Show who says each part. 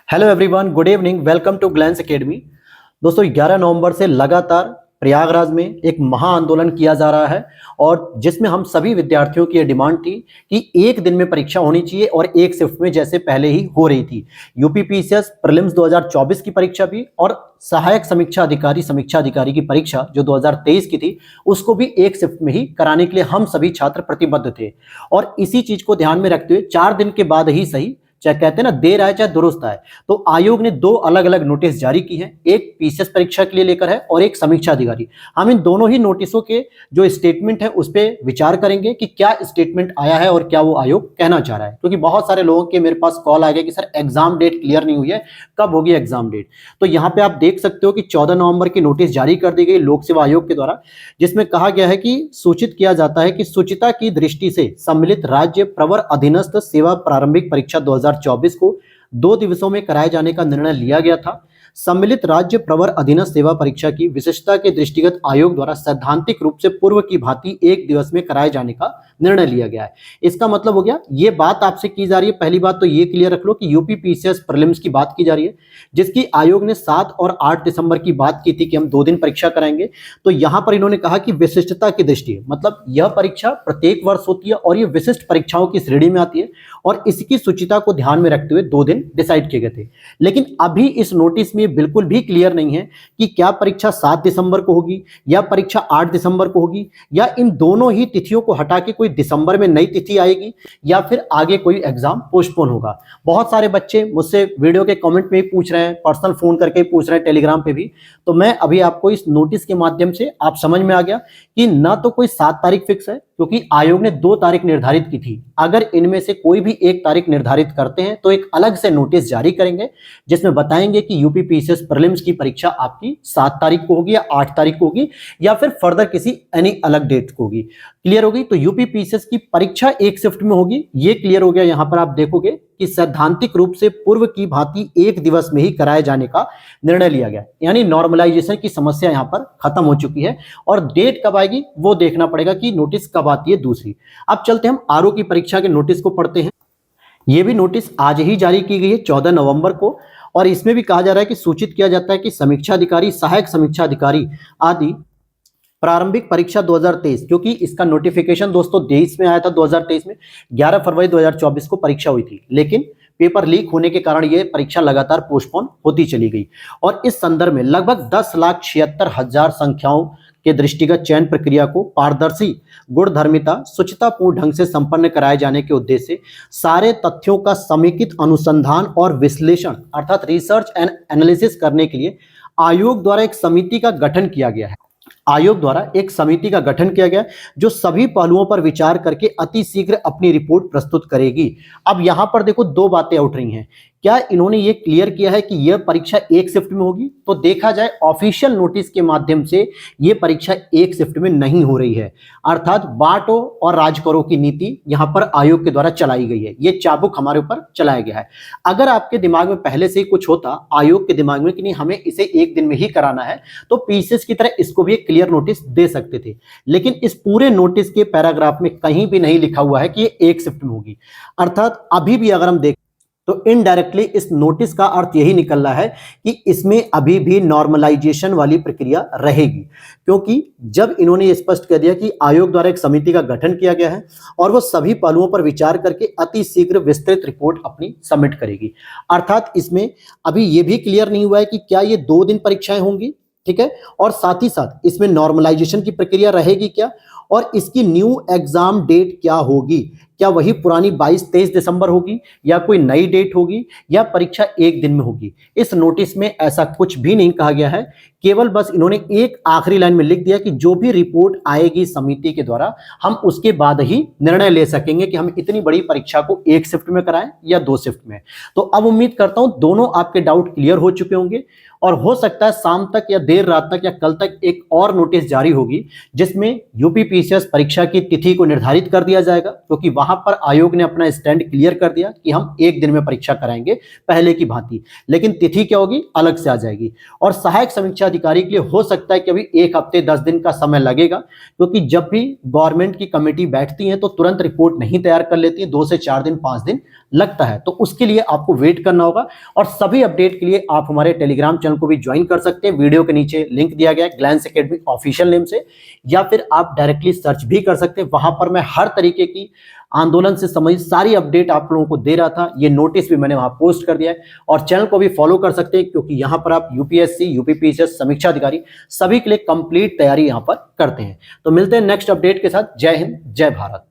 Speaker 1: Hello everyone, good evening, welcome to Glance Academy. दोस्तों 11 नवंबर से लगातार प्रयागराज में एक महा आंदोलन किया जा रहा है और जिसमें हम सभी विद्यार्थियों की ये डिमांड थी कि एक दिन में परीक्षा होनी चाहिए और एक शिफ्ट में जैसे पहले ही हो रही थी। यूपीपीसीएस प्रीलिम्स 2024 की परीक्षा भी और सहायक समीक्षा अधिकारी की परीक्षा जो 2023 की थी उसको भी एक शिफ्ट में ही कराने के लिए हम सभी छात्र प्रतिबद्ध थे। और इसी चीज को ध्यान में रखते हुए 4 दिन के बाद ही सही, चाहे कहते हैं ना देर आए चाहे दुरुस्त आए, तो आयोग ने दो अलग अलग नोटिस जारी की हैं। एक पीसीएस परीक्षा के लिए लेकर है और एक समीक्षा अधिकारी। हम इन दोनों ही नोटिसों के जो स्टेटमेंट है उस पर विचार करेंगे कि क्या स्टेटमेंट आया है और क्या वो आयोग कहना चाह रहा है, क्योंकि बहुत सारे लोगों के मेरे पास कॉल आ गया कि सर एग्जाम डेट क्लियर नहीं हुई है, कब होगी एग्जाम डेट। तो यहाँ पे आप देख सकते हो कि 14 नवंबर की नोटिस जारी कर दी गई लोक सेवा आयोग के द्वारा, जिसमें कहा गया है कि सूचित किया जाता है कि शुचिता की दृष्टि से सम्मिलित राज्य प्रवर अधीनस्थ सेवा प्रारंभिक परीक्षा 2024 को 2 दिवसों में कराए जाने का निर्णय लिया गया था। सम्मिलित राज्य प्रवर अधीनस्थ सेवा परीक्षा की विशिष्टता के दृष्टिगत आयोग द्वारा सैद्धांतिक रूप से पूर्व की भांति एक दिवस में कराए जाने का निर्णय लिया गया है। इसका मतलब हो गया, ये बात आपसे की जा रही है। पहली बात तो ये क्लियर रख लो कि यूपीपीसीएस प्रीलिम्स की बात की जा रही है, जिसकी आयोग ने 7 और 8 दिसंबर की बात की थी कि हम 2 दिन परीक्षा कराएंगे। तो यहां पर इन्होंने कहा कि विशिष्टता की दृष्टि, मतलब यह परीक्षा प्रत्येक वर्ष होती है और ये विशिष्ट परीक्षाओं की श्रेणी में आती है और इसकी शुचिता को ध्यान में रखते हुए 2 दिन डिसाइड किए गए थे। लेकिन अभी इस नोटिस में बिल्कुल भी क्लियर नहीं है कि क्या परीक्षा 7 दिसंबर को होगी या परीक्षा 8 दिसंबर को होगी, या इन दोनों ही तिथियों को हटा के कोई दिसंबर में नई तिथि आएगी, या फिर आगे कोई एग्जाम पोस्टपोन होगा। बहुत सारे बच्चे मुझसे वीडियो के कमेंट में ही पूछ रहे हैं, पर्सनल फोन करके ही पूछ रहे हैं, टेलीग्राम पे भी। तो मैं अभी आपको इस नोटिस के माध्यम से आप समझ में आ गया कि ना तो कोई 7 तारीख फिक्स है, क्योंकि आयोग ने 2 तारीख निर्धारित की थी। अगर इनमें से कोई भी एक तारीख निर्धारित करते हैं तो एक अलग से नोटिस जारी करेंगे जिसमें बताएंगे कि यूपीपीसीएस प्रीलिम्स की परीक्षा आपकी 7 तारीख को होगी या 8 तारीख को होगी या फिर फर्दर किसी एनी अलग डेट को होगी। क्लियर होगी? तो यूपीपीसीएस की परीक्षा एक शिफ्ट में होगी, ये क्लियर हो गया। यहां पर आप देखोगे कि सैद्धांतिक रूप से पूर्व की भांति एक दिवस में ही कराए जाने का निर्णय लिया गया, यानी नॉर्मलाइजेशन की समस्या यहां पर खत्म हो चुकी है। और डेट कब आएगी वो देखना पड़ेगा कि नोटिस कब आती है दूसरी। अब चलते हम आरओ की परीक्षा के नोटिस को पढ़ते हैं। ये भी नोटिस आज ही जारी की गई है 14 नवंबर को, और इसमें भी कहा जा रहा है कि सूचित किया जाता है कि समीक्षा अधिकारी, सहायक समीक्षा अधिकारी आदि प्रारंभिक परीक्षा 2023, क्योंकि इसका नोटिफिकेशन दोस्तों 23 में आया था, 2023 में 11 फरवरी 2024 को परीक्षा हुई थी, लेकिन पेपर लीक होने के कारण यह परीक्षा लगातार पोस्टपोन होती चली गई। और इस संदर्भ में लगभग 10,76,000 संख्याओं के दृष्टिगत चयन प्रक्रिया को पारदर्शी, गुणधर्मिता, शुचितापूर्ण ढंग से संपन्न कराए जाने के उद्देश्य से सारे तथ्यों का समेकित अनुसंधान और विश्लेषण अर्थात रिसर्च एंड एनालिसिस करने के लिए आयोग द्वारा एक समिति का गठन किया गया है। आयोग द्वारा एक समिति का गठन किया गया जो सभी पहलुओं पर विचार करके अति शीघ्र अपनी रिपोर्ट प्रस्तुत करेगी। अब यहां पर देखो 2 बातें उठ रही हैं। क्या इन्होंने ये क्लियर किया है कि यह परीक्षा एक शिफ्ट में होगी? तो देखा जाए ऑफिशियल नोटिस के माध्यम से यह परीक्षा एक शिफ्ट में नहीं हो रही है, अर्थात बांटो और राज करो की नीति यहां पर आयोग के द्वारा चलाई गई है। यह चाबुक हमारे ऊपर चलाया गया है। अगर आपके दिमाग में पहले से ही कुछ होता आयोग के दिमाग में कि नहीं हमें इसे एक दिन में ही कराना है, तो पीसीएस की तरह इसको भी एक क्लियर नोटिस दे सकते थे। लेकिन इस पूरे नोटिस के पैराग्राफ में कहीं भी नहीं लिखा हुआ है कि ये एक शिफ्ट में होगी। अर्थात अभी भी अगर हम देखें तो इनडायरेक्टली इस नोटिस का अर्थ यही निकल रहा है कि इसमें अभी भी नॉर्मलाइजेशन वाली प्रक्रिया रहेगी, क्योंकि जब इन्होंने स्पष्ट कर दिया कि आयोग द्वारा एक समिति का गठन किया गया है और वो सभी पहलुओं पर विचार करके अति शीघ्र विस्तृत रिपोर्ट अपनी सबमिट करेगी। अर्थात इसमें अभी ये भी क्लियर नहीं हुआ है कि क्या ये 2 दिन परीक्षाएं होंगी, ठीक है, और साथ ही साथ इसमें नॉर्मलाइजेशन की प्रक्रिया रहेगी क्या, और इसकी न्यू एग्जाम डेट क्या होगी। क्या वही पुरानी 22-23 दिसंबर होगी या कोई नई डेट होगी या परीक्षा एक दिन में होगी? इस नोटिस में ऐसा कुछ भी नहीं कहा गया है। केवल बस इन्होंने एक आखिरी लाइन में लिख दिया कि जो भी रिपोर्ट आएगी समिति के द्वारा हम उसके बाद ही निर्णय ले सकेंगे कि हम इतनी बड़ी परीक्षा को एक शिफ्ट में कराएं या 2 शिफ्ट में। तो अब उम्मीद करता हूं दोनों आपके डाउट क्लियर हो चुके होंगे, और हो सकता है शाम तक या देर रात तक या कल तक एक और नोटिस जारी होगी जिसमें यूपीपीसीएस परीक्षा की तिथि को निर्धारित कर दिया जाएगा, क्योंकि वहां पर आयोग ने अपना स्टैंड क्लियर कर दिया कि हम एक दिन में परीक्षा कराएंगे पहले की भांति, लेकिन तिथि क्या होगी अलग से आ जाएगी। और सहायक समीक्षा अधिकारी के लिए हो सकता है कि अभी 1 हफ्ते 10 दिन का समय लगेगा, क्योंकि जब भी गवर्नमेंट की कमेटी बैठती है तो तुरंत रिपोर्ट नहीं तैयार कर लेती है, 2 से 4 दिन 5 दिन लगता है तो उसके लिए आपको वेट करना होगा। और सभी अपडेट के लिए आप हमारे टेलीग्राम चैनल को भी ज्वाइन कर सकते हैं। वीडियो के नीचे लिंक दिया गया है ग्लैंस एकेडमी ऑफिशियल नेम से, या फिर आप डायरेक्टली सर्च भी कर सकते हैं। वहां पर मैं हर तरीके की आंदोलन से संबंधित सारी अपडेट आप लोगों को दे रहा था। ये नोटिस भी मैंने वहां पोस्ट कर दिया है। और चैनल को भी फॉलो कर सकते हैं, क्योंकि यहां पर आप यूपीएससी, यूपीपीसीएस, समीक्षा अधिकारी सभी के लिए कंप्लीट तैयारी यहां पर करते हैं। तो मिलते हैं नेक्स्ट अपडेट के साथ। जय हिंद, जय भारत।